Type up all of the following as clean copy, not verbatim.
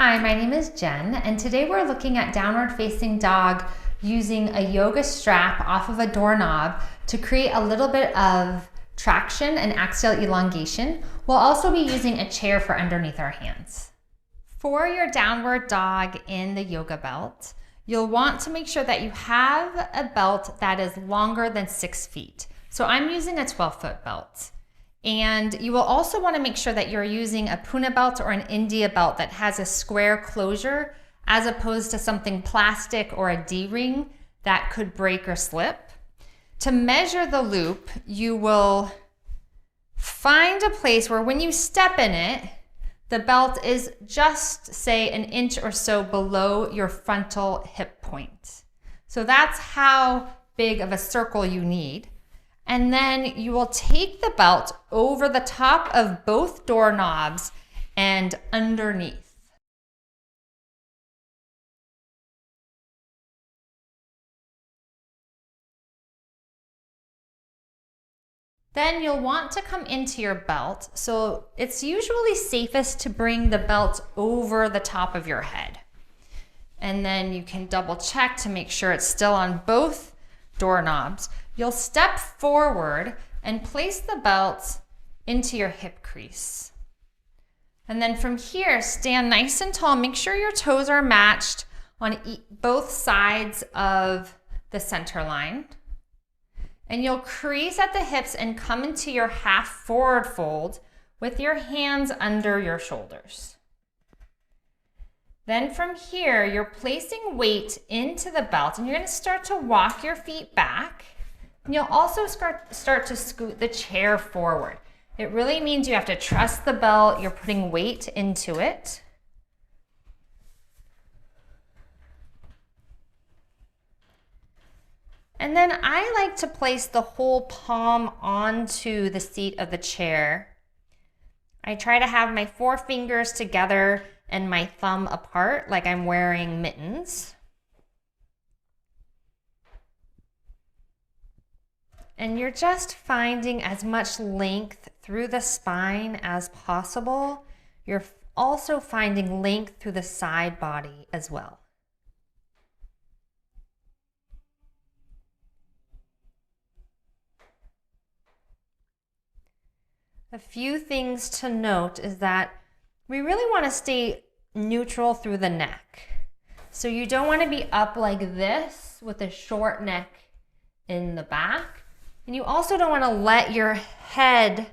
Hi, my name is Jen, and today we're looking at downward facing dog using a yoga strap off of a doorknob to create a little bit of traction and axial elongation. We'll also be using a chair for underneath our hands. For your downward dog in the yoga belt, you'll want to make sure that you have a belt that is longer than 6 feet. So I'm using a 12-foot belt. And you will also want to make sure that you're using a Puna belt or an India belt that has a square closure as opposed to something plastic or a D-ring that could break or slip. To measure the loop, you will find a place where when you step in it, the belt is just, say, an inch or so below your frontal hip point. So that's how big of a circle you need. And then you will take the belt over the top of both doorknobs and underneath. Then you'll want to come into your belt. So it's usually safest to bring the belt over the top of your head. And then you can double check to make sure it's still on both doorknobs. You'll step forward and place the belt into your hip crease. And then from here, stand nice and tall. Make sure your toes are matched on both sides of the center line. And you'll crease at the hips and come into your half forward fold with your hands under your shoulders. Then from here, you're placing weight into the belt and you're going to start to walk your feet back. And you'll also start to scoot the chair forward. It really means you have to trust the belt, you're putting weight into it. And then I like to place the whole palm onto the seat of the chair. I try to have my 4 fingers together and my thumb apart like I'm wearing mittens. And you're just finding as much length through the spine as possible. You're also finding length through the side body as well. A few things to note is that we really want to stay neutral through the neck. So you don't want to be up like this with a short neck in the back. And you also don't want to let your head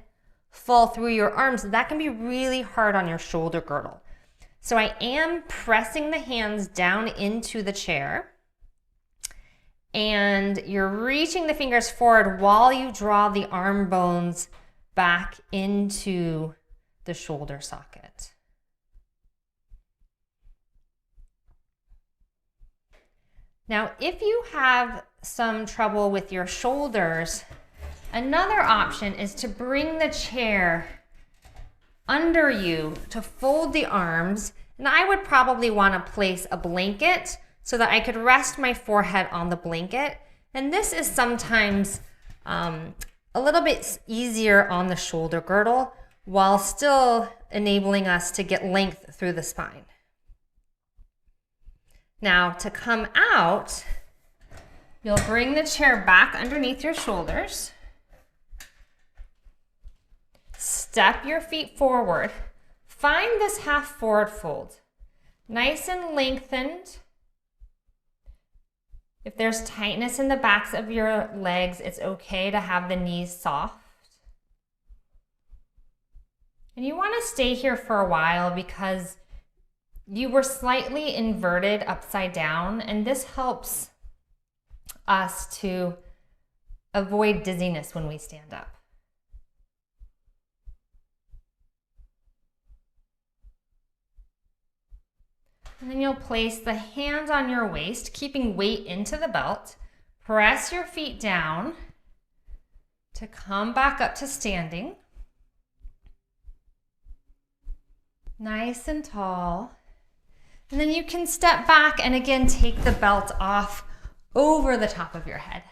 fall through your arms. That can be really hard on your shoulder girdle. So I am pressing the hands down into the chair. And you're reaching the fingers forward while you draw the arm bones back into the shoulder socket. Now, if you have some trouble with your shoulders, another option is to bring the chair under you to fold the arms. And I would probably want to place a blanket so that I could rest my forehead on the blanket. And this is sometimes a little bit easier on the shoulder girdle while still enabling us to get length through the spine. Now to come out, you'll bring the chair back underneath your shoulders. Step your feet forward. Find this half forward fold. Nice and lengthened. If there's tightness in the backs of your legs, it's okay to have the knees soft. And you want to stay here for a while because you were slightly inverted upside down, and this helps us to avoid dizziness when we stand up. And then you'll place the hands on your waist, keeping weight into the belt. Press your feet down to come back up to standing. Nice and tall. And then you can step back and again take the belt off over the top of your head.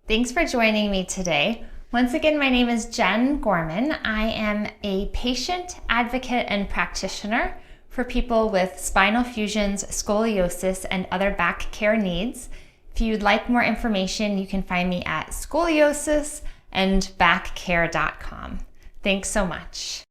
Thanks for joining me today. Once again, my name is Jen Gorman. I am a patient, advocate, and practitioner for people with spinal fusions, scoliosis, and other back care needs. If you'd like more information, you can find me at scoliosisandbackcare.com. Thanks so much.